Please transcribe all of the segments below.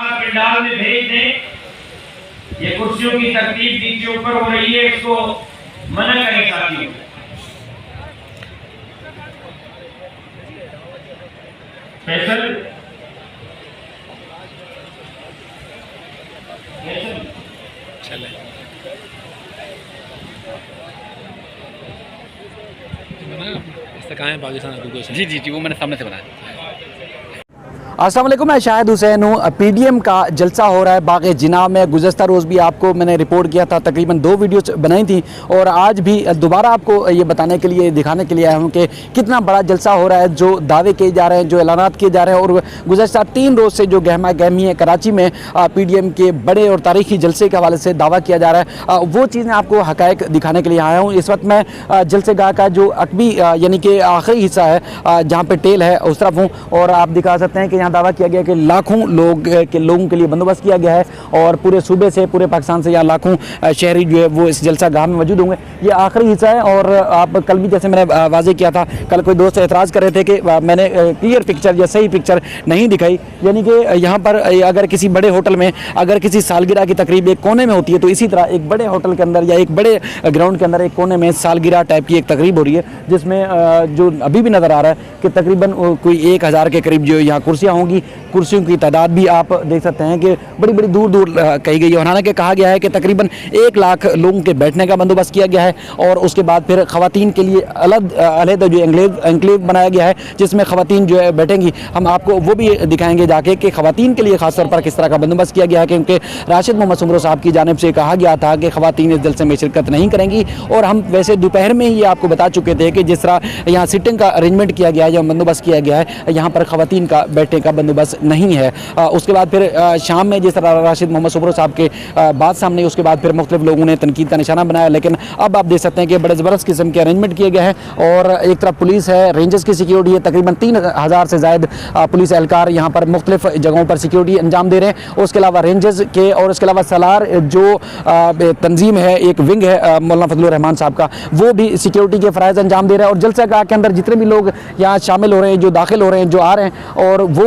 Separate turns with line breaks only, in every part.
बाहर पंडाल में भेज दें। ये कुर्सियों की तरतीब नीचे ऊपर हो रही है, इसको मना करें साथियों। फैसल
चले कहाँ है पाकिस्तान? जी जी जी, वो मैंने सामने से बनाया।
अस्सलाम वालेकुम, मैं शाहिद हुसैन हूँ। पीडीएम का जलसा हो रहा है बाग़ जिना में। गुज़श्ता रोज़ भी आपको मैंने रिपोर्ट किया था, तकरीबन 2 वीडियोस बनाई थी और आज भी दोबारा आपको ये बताने के लिए, दिखाने के लिए आया हूँ कि कितना बड़ा जलसा हो रहा है। जो दावे किए जा रहे हैं, जो ऐलानात किए जा रहे हैं और गुज़श्ता 3 रोज़ से जो गहमा गहमी है कराची में पीडीएम के बड़े और तारीखी जलसे के हवाले से दावा किया जा रहा है, वो चीज़ें आपको हक़ाइक़ दिखाने के लिए आया हूँ। इस वक्त मैं जलसे गाह का जो अकबी यानी कि आखिरी हिस्सा है, जहाँ पर टेल है, उस तरफ हूँ और आप दिखा सकते हैं कि दावा किया गया कि लाखों लोगों के लिए बंदोबस्त किया गया है और पूरे सूबे से, पूरे पाकिस्तान से यहाँ लाखों शहरी जो है वो इस जलसा गाह में मौजूद होंगे। ये आखिरी हिस्सा है और आप कल भी जैसे मैंने वाजे किया था, कल कोई दोस्त एतराज़ कर रहे थे कि मैंने क्लियर पिक्चर या सही पिक्चर नहीं दिखाई। यानी कि यहाँ पर अगर किसी बड़े होटल में अगर किसी सालगिरह की तकरीब एक कोने में होती है, तो इसी तरह एक बड़े होटल के अंदर या एक बड़े ग्राउंड के अंदर एक कोने में सालगिरह टाइप की एक तकरीब हो रही है, जिसमें जो अभी भी नज़र आ रहा है कि तकरीबन कोई 1000 के करीब जो यहाँ कुर्सियाँ होंगी। कुर्सियों की तादाद भी आप देख सकते हैं कि बड़ी बड़ी दूर दूर कही गई है। और हालांकि कहा गया है कि तकरीबन 1 लाख लोगों के बैठने का बंदोबस्त किया गया है और उसके बाद फिर ख़वातीन के लिए अलग जो एनक्लेव बनाया गया है, जिसमें ख़वातीन जो है बैठेंगी। हम आपको वो भी दिखाएंगे जाके कि ख़वातीन के लिए ख़ास तौर पर किस तरह का बंदोबस्त किया गया है, क्योंकि राशिद मोहम्मद सुमरो साहब की जानिब से कहा गया था कि ख़वातीन इस जलसे में शिरकत नहीं करेंगी। और हम वैसे दोपहर में ही आपको बता चुके थे कि जिस तरह यहाँ सिटिंग का अरेंजमेंट किया गया है या बंदोबस्त किया गया है, यहाँ पर ख़वातीन का बैठने का बंदोबस्त नहीं है। उसके बाद फिर शाम में जिस तरह राशिद मोहम्मद सुमरो साहब के बात सामने, उसके बाद फिर मुख्तलिफ लोगों ने तनकीद का निशाना बनाया। लेकिन अब आप देख सकते हैं कि बड़े ज़बरदस्त किस्म के अरेंजमेंट किए गए हैं और एक तरफ पुलिस है, रेंजर्स की सिक्योरिटी है, तकरीबन 3000 से ज़ायद पुलिस एहलकार यहाँ पर मुख्तलिफ जगहों पर सिक्योरिटी अंजाम दे रहे हैं। उसके अलावा रेंजर्स के और उसके अलावा सलार जो तंजीम है, एक विंग है मौलाना फजलुर रहमान साहब का, वो भी सिक्योरिटी के फ़राइज़ अंजाम दे रहा है। और जलसा गाह के अंदर जितने भी लोग यहाँ शामिल हो रहे हैं, जो दाखिल हो रहे हैं, जो आ रहे हैं, और वो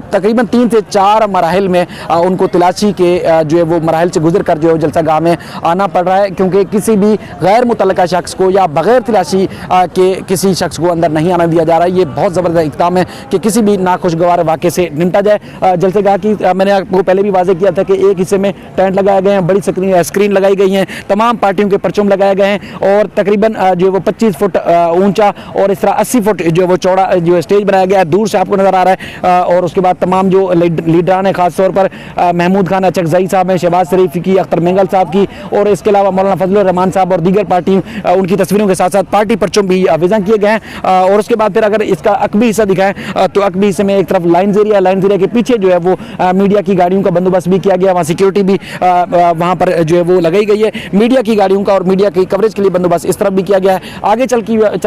तकरीबन 3 से 4 मराहिल में उनको तलाशी के जो है वो मराहिल से गुजर कर जो है जलसा गाह में आना पड़ रहा है, क्योंकि किसी भी गैर मुतल्लका शख्स को या बग़ैर तलाशी के किसी शख्स को अंदर नहीं आने दिया जा रहा है। ये बहुत ज़बरदस्त इक़दाम है कि किसी भी नाखुशगवार वाक़े से निपटा जाए। जलसे गाह की मैंने आपको पहले भी वाज़े किया था कि एक हिस्से में टेंट लगाए गए हैं, बड़ी स्क्रीन लगाई गई हैं, तमाम पार्टियों के परचम लगाए गए हैं और तकरीबन जो है वो 25 फुट ऊंचा और इस तरह 80 फुट जो है वो चौड़ा जो है स्टेज बनाया गया है, दूर से आपको नज़र आ रहा है। और उसके बाद तमाम जो लीडरान है, ख़ास तौर पर महमूद खान अचकज़ई साहब हैं, शहबाज शरीफ की, अख्तर मेंगल साहब की, और इसके अलावा मौलाना फजलुर रहमान साहब और दीगर पार्टी उनकी तस्वीरों के साथ साथ पार्टी परचम भी विज़ा किए गए हैं। और उसके बाद फिर अगर इसका अकबी हिस्सा दिखाएं तो अकबी हिस्से में एक तरफ लाइन्स एरिया के पीछे जो है वो मीडिया की गाड़ियों का बंदोबस्त भी किया गया, वहाँ सिक्योरिटी भी वहाँ पर जो है वो लगाई गई है। मीडिया की गाड़ियों का और मीडिया की कवरेज के लिए बंदोबस्त इस तरफ भी किया गया है। आगे चल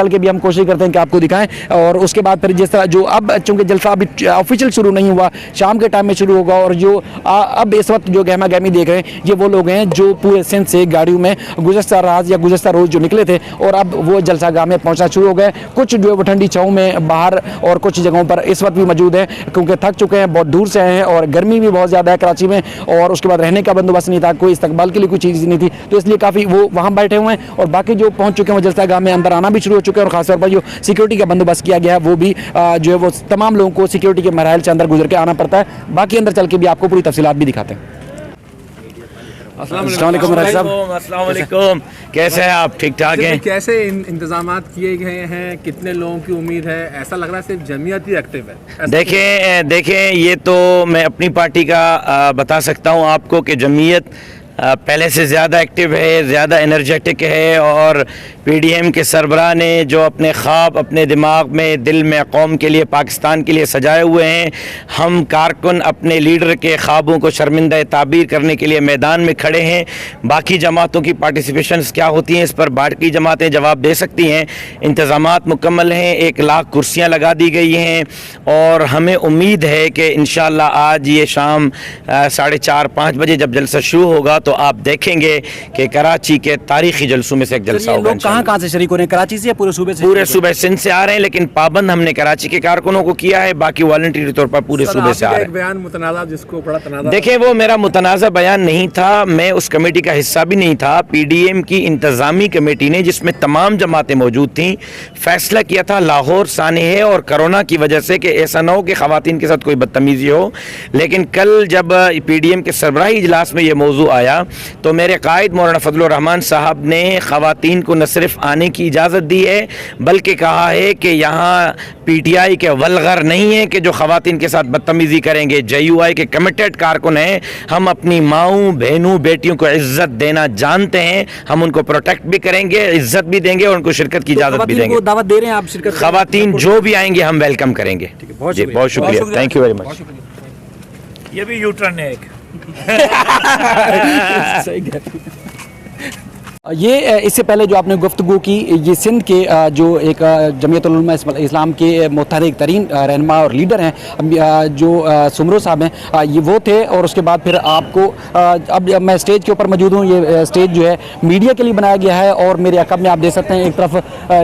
के भी हम कोशिश करते हैं कि आपको दिखाएं। और उसके बाद फिर जिस तरह जो अब चूँकि जलसा अभी ऑफिशियल शुरू नहीं हुआ, शाम के टाइम में शुरू होगा, और जो अब इस वक्त जो गहमा गहमी देख रहे हैं ये वो लोग हैं जो पूरे सिंध से गाड़ियों में गुज़श्ता रात या गुज़श्ता रोज़ जो निकले थे और अब वो जलसा गाह में पहुंचना शुरू हो गए। कुछ जो है वो ठंडी छाँव में बाहर और कुछ जगहों पर इस वक्त भी मौजूद हैं, क्योंकि थक चुके हैं, बहुत दूर से आए हैं और गर्मी भी बहुत ज़्यादा है कराची में। और उसके बाद रहने का बंदोबस्त नहीं था, कोई इस्तकबाल के लिए कोई चीज़ नहीं थी, तो इसलिए काफ़ी वो वहाँ बैठे हुए हैं। और बाकी जो पहुँच चुके हैं वो जलसा गाह में अंदर आना भी शुरू हो चुके हैं। और ख़ासतौर पर जो सिक्योरिटी का बंदोबस्त किया गया है वो भी जो है वो तमाम लोगों को सिक्योरिटी के मराहल से अंदर गुजर के आना पड़ता है। बाकी अंदर चल के भी आपको पूरी तफसीलात भी दिखाते हैं।
अस्सलाम वालेकुम, कैसे हैं आप? ठीक ठाक हैं?
कैसे इंतजाम किए गए हैं? कितने लोगों की उम्मीद है? ऐसा लग रहा है सिर्फ जमीयत ही एक्टिव है।
देखें ये तो मैं अपनी पार्टी का बता सकता हूं आपको कि जमीयत पहले से ज़्यादा एक्टिव है, ज़्यादा एनर्जेटिक है। और पीडीएम के सरबराह ने जो अपने ख्वाब अपने दिमाग में, दिल में कौम के लिए, पाकिस्तान के लिए सजाए हुए हैं, हम कारकुन अपने लीडर के ख्वाबों को शर्मिंदा ताबीर करने के लिए मैदान में खड़े हैं। बाकी जमातों की पार्टिसिपेशंस क्या होती हैं इस पर बाकी जमातें जवाब दे सकती हैं। इंतज़ामात मुकम्मल हैं, 1 लाख कुर्सियाँ लगा दी गई हैं और हमें उम्मीद है कि इंशाअल्लाह आज ये शाम 4:30-5 बजे जब जलसा शुरू होगा तो आप देखेंगे कि कराची के तारीखी जलसों में से एक जलसा होगा।
कहाँ कहाँ से शरीक हो रहे हैं? कराची से या पूरे सूबे से?
पूरे सूबे सिंध से आ रहे हैं, लेकिन पाबंद हमने कराची के कारकुनों को किया है, बाकी वॉलंटरी तौर पर पूरे सूबे से आ रहे हैं।
बयान मुतनाज़ा जिसको बड़ा तनाज़ा,
देखिए वो मेरा मुतनाज़ा बयान नहीं था, मैं उस कमेटी का हिस्सा भी नहीं था। पीडीएम की इंतज़ामी कमेटी ने, जिसमें तमाम जमातें मौजूद थीं, फैसला किया था लाहौर सानेह और कोरोना की वजह से कि ऐसा ना हो कि ख़वातीन के साथ कोई बदतमीज़ी हो। लेकिन कल जब पीडीएम के सरबराही इजलास में ये मौजू आया तो मेरे कायद मौलाना फजलुर रहमान साहब ने ख़वातीन को न सिर्फ आने की इजाज़त दी है, बल्कि कहा है कि यहाँ पीटीआई के वलगर नहीं है कि जो ख़वातीन के साथ बदतमीज़ी करेंगे। जेयूआई के कमिटेड कारकुन हैं, हम अपनी माँओं बहनों बेटियों को इज्जत देना जानते हैं, हम उनको प्रोटेक्ट भी करेंगे, इज्जत भी देंगे और उनको शिरकत की इजाज़त भी देंगे।
दावत दे रहे हैं आप शिरकत?
ख़वातीन जो भी आएंगे हम वेलकम करेंगे। जी बहुत शुक्रिया, थैंक यू वेरी मच।
ये भी यूटर्न है एक।
ये इससे पहले जो आपने गुफ्तगू की, ये सिंध के जो एक जमीयत उलमा इस्लाम के मुतहरिक तरीन रहनुमा और लीडर हैं जो सुमरो साहब हैं, ये वो थे। और उसके बाद फिर आपको अब मैं स्टेज के ऊपर मौजूद हूँ। ये स्टेज जो है मीडिया के लिए बनाया गया है और मेरे अकब में आप देख सकते हैं एक तरफ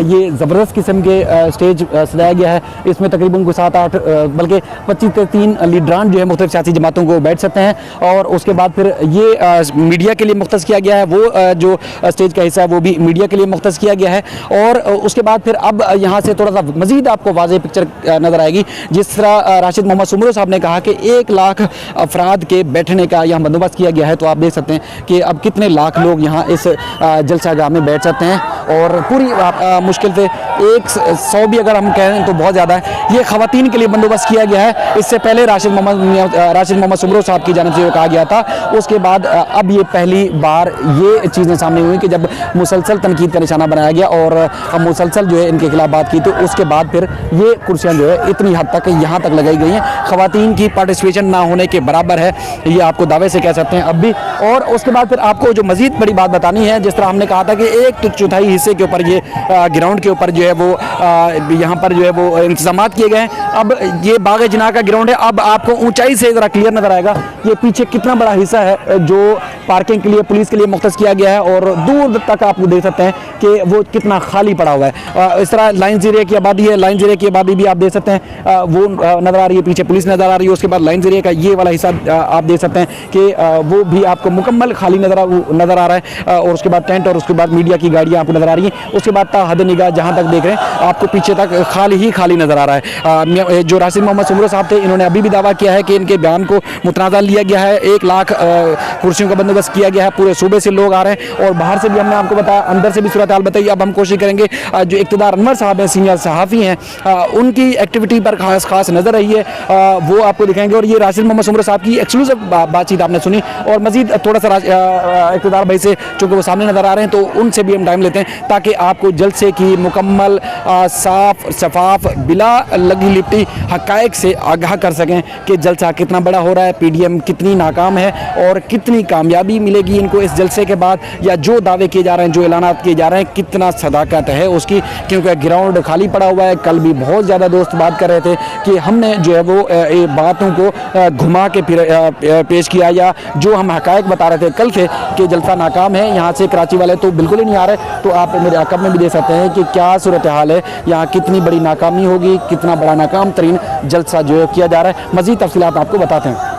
ये ज़बरदस्त किस्म के स्टेज सजाया गया है। इसमें तकरीबन 7-8 बल्कि 25-3 लीडरान जो है मुख्तलिफ सियासी जमातों को बैठ सकते हैं। और उसके बाद फिर ये मीडिया के लिए मुख्तस किया गया है, वो जो स्टेज का हिस्सा है वो भी मीडिया के लिए मुख्तस किया गया है। और उसके बाद फिर अब यहाँ से थोड़ा सा मजीद आपको वाज़ेह पिक्चर नज़र आएगी। जिस तरह राशिद मोहम्मद सुमरो साहब ने कहा कि 1 लाख अफराद के बैठने का यहाँ बंदोबस्त किया गया है, तो आप देख सकते हैं कि अब कितने लाख लोग यहाँ इस जलसागाह में बैठ सकते हैं। और पूरी मुश्किल से 100 भी अगर हम कहें तो बहुत ज़्यादा है। ये ख़वातीन के लिए बंदोबस्त किया गया है। इससे पहले राशिद मोहम्मद सुमरो साहब की जानिब से ये कहा गया था। उसके बाद अब ये पहली बार ये चीज़ें सामने हुई कि जब मुसलसल तनकीद का निशाना बनाया गया और मुसलसल जो है इनके खिलाफ बात की, तो उसके बाद फिर ये कुर्सियाँ जो है इतनी हद तक यहाँ तक लगाई गई हैं, ख़वातीन की पार्टिसिपेशन ना होने के बराबर है, ये आपको दावे से कह सकते हैं अब भी। और उसके बाद फिर आपको जो मज़ीद बड़ी बात बतानी है, जिस तरह हमने कहा था कि 1/4 हिस्से के ऊपर ये ग्राउंड के ऊपर जो है वो यहाँ पर जो है वो इंतजाम किए गए हैं। अब ये बाग जिना का ग्राउंड है, अब आपको ऊंचाई से ज़रा क्लियर नज़र आएगा ये पीछे कितना बड़ा हिस्सा है जो पार्किंग के लिए पुलिस के लिए मुख्तस किया गया है। और दूर तक आप देख सकते हैं कि वो कितना खाली पड़ा हुआ है। इस तरह लाइन ज़ीरे की आबादी है, लाइन ज़ीरे की आबादी भी आप देख सकते हैं वो नज़र आ रही है, पीछे पुलिस नज़र आ रही है। उसके बाद लाइन ज़ीरे का ये वाला हिस्सा आप देख सकते हैं कि वो भी आपको मुकम्मल खाली नज़र आ रहा है। और उसके बाद टेंट और उसके बाद मीडिया की गाड़ियाँ आपको नज़र आ रही हैं। उसके बाद हद निगाह जहाँ तक देख रहे हैं आपको पीछे तक खाली ही खाली नज़र आ रहा है। जो राशिद मोहम्मद सुमरो साहब थे, इन्होंने अभी भी दावा किया है कि इनके बयान को मुतनाज़ा लिया गया है। 1 लाख कुर्सियों का बंदोबस्त किया गया है, पूरे सूबे से लोग आ रहे हैं और बाहर से भी हमने आपको बताया, अंदर से भी सूरत हाल बताइए। अब हम कोशिश करेंगे जो इक़्तिदार अनवर साहब हैं, सीनियर सहाफ़ी हैं, उनकी एक्टिविटी पर खास नज़र रही है, वो आपको दिखाएंगे। और ये राशिद मोहम्मद सुमरो साहब की एक्सक्लूसिव बातचीत आपने सुनी। और मज़ीद थोड़ा सा इक़्तिदार भाई से चूँकि वो सामने नज़र आ रहे हैं तो उनसे भी हम टाइम लेते हैं ताकि आपको जलसे की मुकम्मल साफ शफाफ बिला लगी लिपटी हक़ाइक़ से आगाह कर सकें कि जलसा कितना बड़ा हो रहा है, पीडीएम कितनी नाकाम है और कितनी कामयाबी मिलेगी इनको इस जलसे के बाद, या जो दावे किए जा रहे हैं, जो ऐलानात किए जा रहे हैं, कितना सदाकत है उसकी। क्योंकि ग्राउंड खाली पड़ा हुआ है। कल भी बहुत ज़्यादा दोस्त बात कर रहे थे कि हमने जो है वो बातों को घुमा के पेश किया, या जो हम हक़ाइक़ बता रहे थे कल से कि जलसा नाकाम है, यहाँ से कराची वाले तो बिल्कुल ही नहीं आ रहे। तो आप मेरे अकब में भी देख सकते हैं कि क्या सूरत हाल है, यहाँ कितनी बड़ी नाकामी होगी, कितना बड़ा नाकाम तरीन जलसा जो है किया जा रहा है। मज़ीद तफ़सीलात आपको बताते हैं।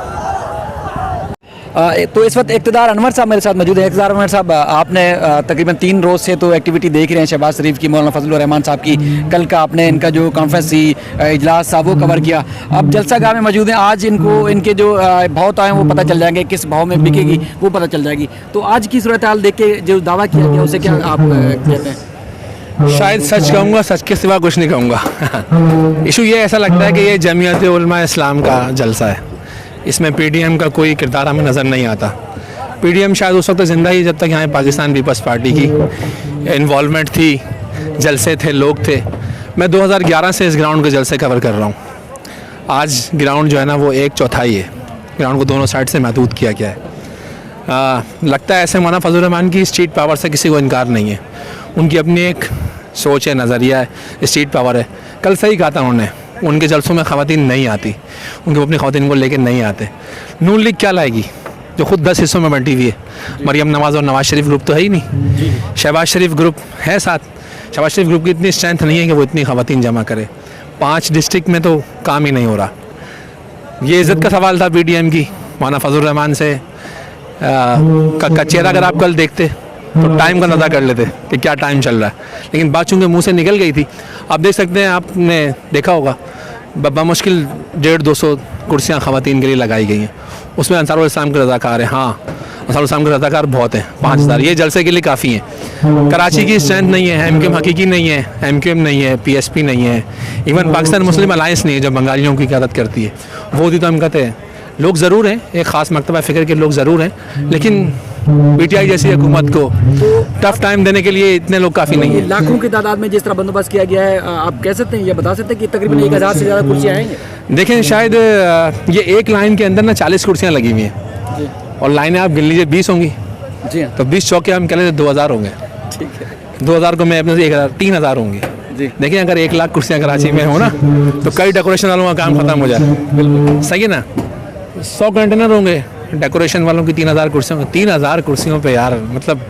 तो इस वक्त इक़्तिदार अनवर साहब मेरे साथ मौजूद है। इक़्तिदार अनवर साहब, आपने तकरीबन 3 रोज़ से तो एक्टिविटी देख रहे हैं शहबाज शरीफ की, मौलाना फजलुर रहमान साहब की। कल का आपने इनका जो कॉन्फ्रेंस थी, इजलास था, वो कवर किया। अब जलसा गाह में मौजूद हैं, आज इनको इनके जो भाव आए वो पता चल जाएंगे, किस भाव में बिकेगी वो पता चल जाएगी। तो आज की सूरत हाल देख के जो दावा किया गया उसे क्या आप कहते हैं?
शायद सच कहूँगा, सच के सिवा कुछ नहीं कहूँगा। इशू ये ऐसा लगता है कि ये जमीयत उलमा इस्लाम का जलसा है, इसमें पीडीएम का कोई किरदार हमें नज़र नहीं आता। पीडीएम शायद उस वक्त ज़िंदा ही जब तक यहाँ पाकिस्तान पीपल्स पार्टी की इन्वॉल्वमेंट थी, जलसे थे, लोग थे। मैं 2011 से इस ग्राउंड के जलसे कवर कर रहा हूँ। आज ग्राउंड जो है ना वो 1/4 है, ग्राउंड को दोनों साइड से महदूद किया गया है। लगता है ऐसे मौलाना फजलुर रहमान की स्ट्रीट पावर से किसी को इनकार नहीं है। उनकी अपनी एक सोच है, नज़रिया है, स्ट्रीट पावर है। कल सही कहा था उन्होंने, उनके जलसों में ख़वातीन नहीं आती, उनके अपनी ख़वातीन को लेकर नहीं आते। नून लीग क्या लाएगी? जो खुद 10 हिस्सों में बंटी हुई है। मरियम नवाज़ और नवाज़ शरीफ ग्रुप तो है ही नहीं, शहबाज शरीफ ग्रुप है साथ। शहबाज शरीफ ग्रुप की इतनी स्ट्रेंथ नहीं है कि वो इतनी खवातीन जमा करे। 5 डिस्ट्रिक्ट में तो काम ही नहीं हो रहा। ये इज़्ज़त का सवाल था PDM की, मौलाना फजल रहमान से का चेहरा अगर आप कल देखते तो टाइम का अंदाज़ा कर लेते कि क्या टाइम चल रहा है, लेकिन बात चूँकि मुँह से निकल गई थी। आप देख सकते हैं, आपने देखा होगा बमुश्किल 150-200 कुर्सियाँ ख़वातीन के लिए लगाई गई हैं। उसमें अंसारुल इस्लाम के रज़ाकार हैं। हाँ, अंसारुल इस्लाम के रज़ाकार बहुत हैं, 5000 ये जलसे के लिए काफ़ी हैं। कराची की स्ट्रेंथ नहीं है, MQM हकीकी नहीं है, MQM नहीं है, PSP नहीं है, इवन पाकिस्तान मुस्लिम अलायंस नहीं है जो बंगालियों की क़यादत करती है, वो होती तो हम कहते हैं। लोग ज़रूर हैं, एक ख़ास मकतबा फ़िक्र के लोग ज़रूर हैं, लेकिन PTI जैसी हुकूमत को टफ टाइम देने के लिए इतने लोग काफ़ी नहीं है।
लाखों की तादाद में जिस तरह बंदोबस्त किया गया है, आप कह सकते हैं, ये बता सकते हैं कि तकरीबन 1000 से ज़्यादा कुर्सियाँ आएंगे?
देखें, शायद ये एक लाइन के अंदर ना 40 कुर्सियाँ लगी हुई हैं और लाइनें आप गिन लीजिए 20 होंगी।
जी हाँ,
तो 20 चौके हम कह लेते 2000 होंगे।
ठीक है।
2000 को मैं अपने से 1000 3000 होंगे। देखिए, अगर 1 लाख कुर्सियाँ कराची में हो ना तो कई डेकोरेशन वालों का काम ख़त्म हो जाए। बिल्कुल सही है ना। 100 कंटेनर होंगे डेकोरेशन वालों की, 3000 कुर्सियों 3000 कुर्सियों पे यार, मतलब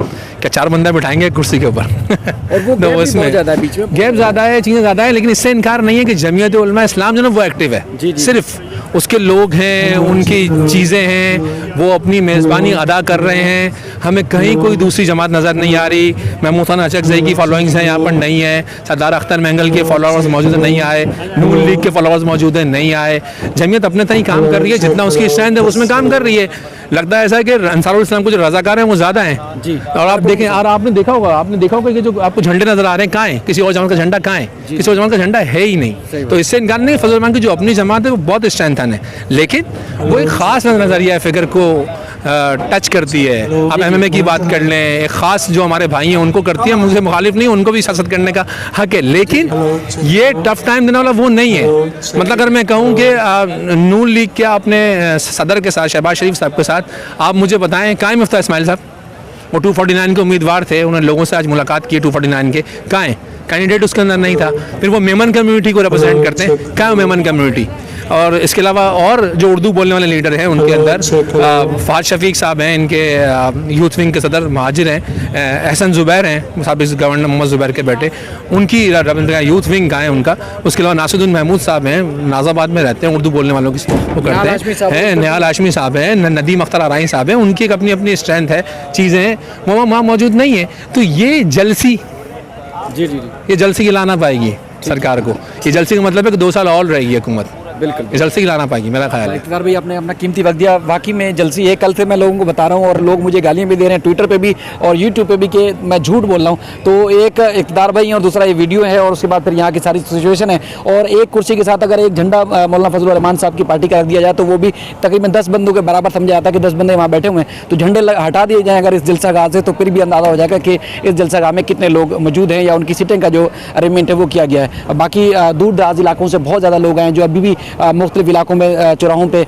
क्या 4 बंदा बिठाएंगे कुर्सी के ऊपर।
और वो
तो
गैप भी
उसमें
बहुत ज़्यादा है, बीच में
गैप ज़्यादा है, चीज़ें ज़्यादा है, लेकिन इससे इनकार नहीं है कि जमीयत उलमा इस्लाम जो ना वो एक्टिव है।
जी, जी।
सिर्फ उसके लोग हैं, उनकी चीज़ें हैं, वो अपनी मेज़बानी अदा कर रहे हैं। हमें कहीं कोई दूसरी जमात नज़र नहीं आ रही। महमूद खान अचकज़ई की फॉलोइंग्स हैं, यहाँ पर नहीं है। सरदार अख्तर महंगल के फॉलोअर्स मौजूद हैं, नहीं आए। नून लीग के फॉलोअर्स मौजूद हैं, नहीं आए। जमीयत अपने तक ही काम कर रही है, जितना उसकी स्ट्रेंथ है उसमें काम कर रही है। लगता है ऐसा है कि अंसारुल इस्लाम को जो रज़ाकार हैं वो ज़्यादा हैं
जी।
और आप देखें, और आपने देखा होगा कि जो आपको झंडे नज़र आ रहे हैं, कहाँ हैं? किसी और जमात का झंडा कहाँ है? किसी और जमात का झंडा है ही नहीं। तो इससे इनकार नहीं, फजल रहमान की जो अपनी जमात है वो बहुत स्ट्रेंथन है, लेकिन वो एक ख़ास नज़रिया फ़िक्र को टच करती है। आप MMA की बात कर लें, एक ख़ास जो हमारे भाई हैं उनको करती है, मुझसे मुखालिफ नहीं, उनको भी सियासत करने का हक है, लेकिन ये टफ टाइम देने वाला वो नहीं है। मतलब अगर मैं कहूँ कि नून लीग के अपने सदर के साथ, शहबाज शरीफ साहब के साथ, आप मुझे बताएं, कहाँ है मुफ्ती इस्माइल साहब? वो 249 के उम्मीदवार थे, उन्होंने लोगों से आज मुलाकात की 249 के, कहाँ हैं? कैंडिडेट उसके अंदर नहीं था। फिर वो मेमन कम्युनिटी को रिप्रेजेंट करते हैं, कहाँ है मेमन कम्युनिटी? और इसके अलावा और जो उर्दू बोलने वाले लीडर हैं उनके अंदर फ़ाद शफीक साहब हैं, इनके यूथ विंग के सदर महाजिर हैं, एहसन ज़ुबैर हैं, साबिक़ गवर्नर मोहम्मद ज़ुबैर के बेटे, उनकी यूथ विंग का है उनका। उसके अलावा नासिरुद्दीन महमूद साहब हैं, नाज़ाबाद में रहते हैं, उर्दू बोलने वालों की वो करते हैं। निहाल हाशमी साहब हैं, नदीम अख्तर आराई साहब हैं, उनकी एक अपनी अपनी स्ट्रेंथ है, चीज़ें हैं, वो वहाँ मौजूद नहीं है। तो ये जलसी, ये जलसी की लाना पाएगी सरकार को। ये जलसी का मतलब है कि 2 साल और रहेगी हुकूमत।
बिल्कुल
जलसी लाना पाएगी, मेरा ख्याल है।
इक़्तिदार भाई, आपने अपना कीमती वक्त दिया। वाकई में जलसी है। कल से मैं लोगों को बता रहा हूँ और लोग मुझे गालियाँ भी दे रहे हैं ट्विटर पे भी और यूट्यूब पे भी कि मैं झूठ बोल रहा हूँ। तो एक इक़्तिदार भाई और दूसरा ये वीडियो है और उसके बाद फिर यहाँ की सारी सिचुएशन है। और एक कुर्सी के साथ अगर एक झंडा मौलाना फजल रहमान साहब की पार्टी का रख दिया जाए तो वो भी तकरीबन 10 बंदों के बराबर समझा जाता है कि 10 बंदे वहाँ बैठे हुए हैं। तो झंडे हटा दिए जाएँ अगर इस जलसागाह से, तो फिर भी अंदाज़ा हो जाएगा कि इस जलसागाह में कितने लोग मौजूद हैं या उनकी सीटिंग का जो अरेंजमेंट है वो किया गया है। बाकी दूर दराज इलाकों से बहुत ज़्यादा लोग आए जो अभी भी मुख्तलिफ इलाकों में, चौराहों पे,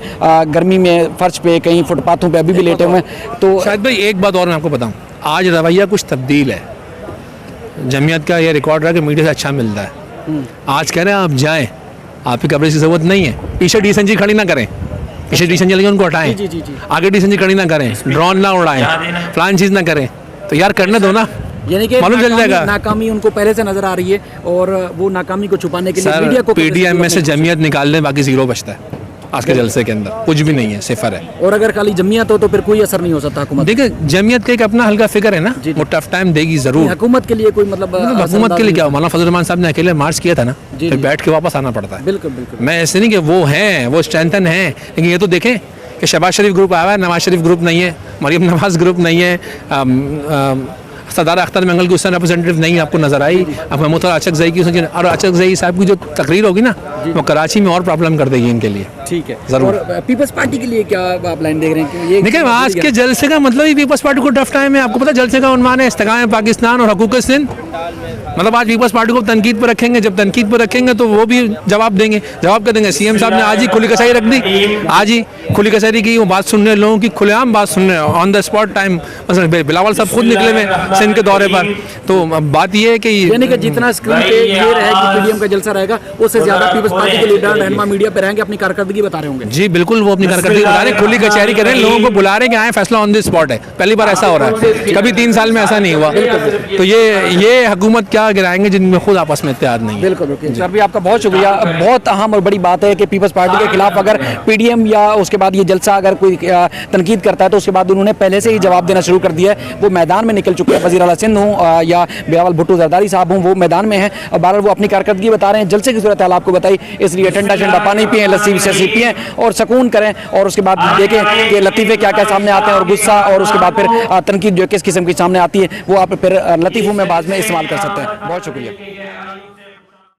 गर्मी में फर्श पे, कहीं फुटपाथों पे अभी भी लेटे हुए हैं। तो
शायद भाई एक बात और मैं आपको बताऊं, आज रवैया कुछ तब्दील है। जमीयत का ये रिकॉर्ड रहा कि मीडिया से अच्छा मिलता है। आज कह रहे हैं आप जाएं, आपकी कवरेज की जरूरत नहीं है। पीछे डीएसएनजी खड़ी ना करें, पीछे डीएसएनजी लगे उनको हटाएं, आगे डीएसएनजी खड़ी ना करें, ड्रोन ना उड़ाएं, फलान चीज़ ना करें। तो यार करने दो ना,
यानी कि
मालूम चल जाएगा।
नाकामी उनको पहले से नजर आ रही है और वो नाकामी को छुपाने के लिए मीडिया को
PDM में से जमीयत निकाल दें, बाकी जीरो बचता है। आज के जलसे के अंदर कुछ भी नहीं है, सिफर है।
और अगर खाली जमीयत हो तो फिर कोई असर नहीं हो सकता हुकूमत।
देखिए, जमीयत का एक अपना हल्का फिक्र है ना, वो टफ टाइम देगी जरूर।
हुकूमत के लिए कोई मतलब
हुकूमत के लिए क्या, मौलाना फजल रहमान साहब ने अकेले मार्च किया था ना, फिर बैठ के वापस आना पड़ता है।
बिल्कुल बिल्कुल।
मैं ऐसे नहीं कि वो हैं, वो स्ट्रेंथन हैं, लेकिन ये तो देखें कि शहबाज शरीफ ग्रुप आया है, नवाज शरीफ ग्रुप नहीं है, मरियम नवाज ग्रुप नहीं है, सरदार अख्तर महंगल की उससे रिप्रेजेंटेटिव नहीं आपको नजर आई। अब महमूद अचकज़ई की, और अचकज़ई साहब की जो तकरीर होगी ना, वो कराची में और प्रॉब्लम कर देगी इनके लिए।
ठीक है,
जरूर।
और पीपल्स पार्टी के लिए क्या आप लाइन देख रहे हैं? ये
देखिए, आज के जलसे का मतलब ही पीपल्स पार्टी को टफ टाइम है। आपको पता है जलसे का उन्वान है इस्तेकाम पाकिस्तान और हकूक़ सिंध। मतलब आज पीपल्स पार्टी को तनकीद पर रखेंगे, जब तनकीद पर रखेंगे तो वो भी जवाब देंगे, जवाब क्या देंगे। सीएम साहब ने आज ही खुली कचहरी रख दी, आज ही खुली कचहरी की, वो बात सुन रहे हैं, लोगों की खुलेआम बात सुन रहे हैं ऑन द स्पॉट टाइम। मसलन बिलावल साहब खुद निकले हुए सिंध के दौरे पर। तो अब बात ये है कि
यानी कि जितना स्क्रीन पे ये रहेगी पीडीएम का जलसा रहेगा, उससे ज्यादा पीपल्स पार्टी के लीडर रहनुमा मीडिया पे रहेंगे, अपनी कारकर्दगी बता रहे होंगे।
जी बिल्कुल, वो अपनी कारकर्दगी बता रहे हैं, खुली कचहरी कर रहे हैं, लोगों को बुला रहे हैं कि आए, फैसला ऑन द स्पॉट है। पहली बार ऐसा हो रहा है, कभी 3 साल में ऐसा नहीं हुआ। तो ये हुकूमत क्या गिराएंगे जिनमें खुद आपस में इत्तेहाद नहीं है।
बिल्कुल बिल्कुल सर भी आपका बहुत शुक्रिया। बहुत अहम और बड़ी बात है कि पीपल्स पार्टी के खिलाफ अगर पीडीएम या उसके बाद ये जलसा अगर कोई तनकीद करता है तो उसके बाद उन्होंने पहले से ही जवाब देना शुरू कर दिया है। वो मैदान में निकल चुके हैं, वज़ीर आला सिंध हूँ या बिलावल भुट्टो जरदारी साहब हूँ, वो मैदान में हैं और बहरहाल वो अपनी कारकर्दगी बता रहे हैं। जलसे की सूरत हाल आपको बताई, इसलिए ठंडा ठंडा पानी पिएं, लस्सी शस्सी पिएं और सुकून करें और उसके बाद देखें कि लतीफ़े क्या क्या सामने आते हैं और गुस्सा और उसके बाद फिर तनकीद जो किस किस्म की सामने आती है वो आप फिर लतीफ़ों में बाद में इस्तेमाल कर सकते हैं। बहुत शुक्रिया।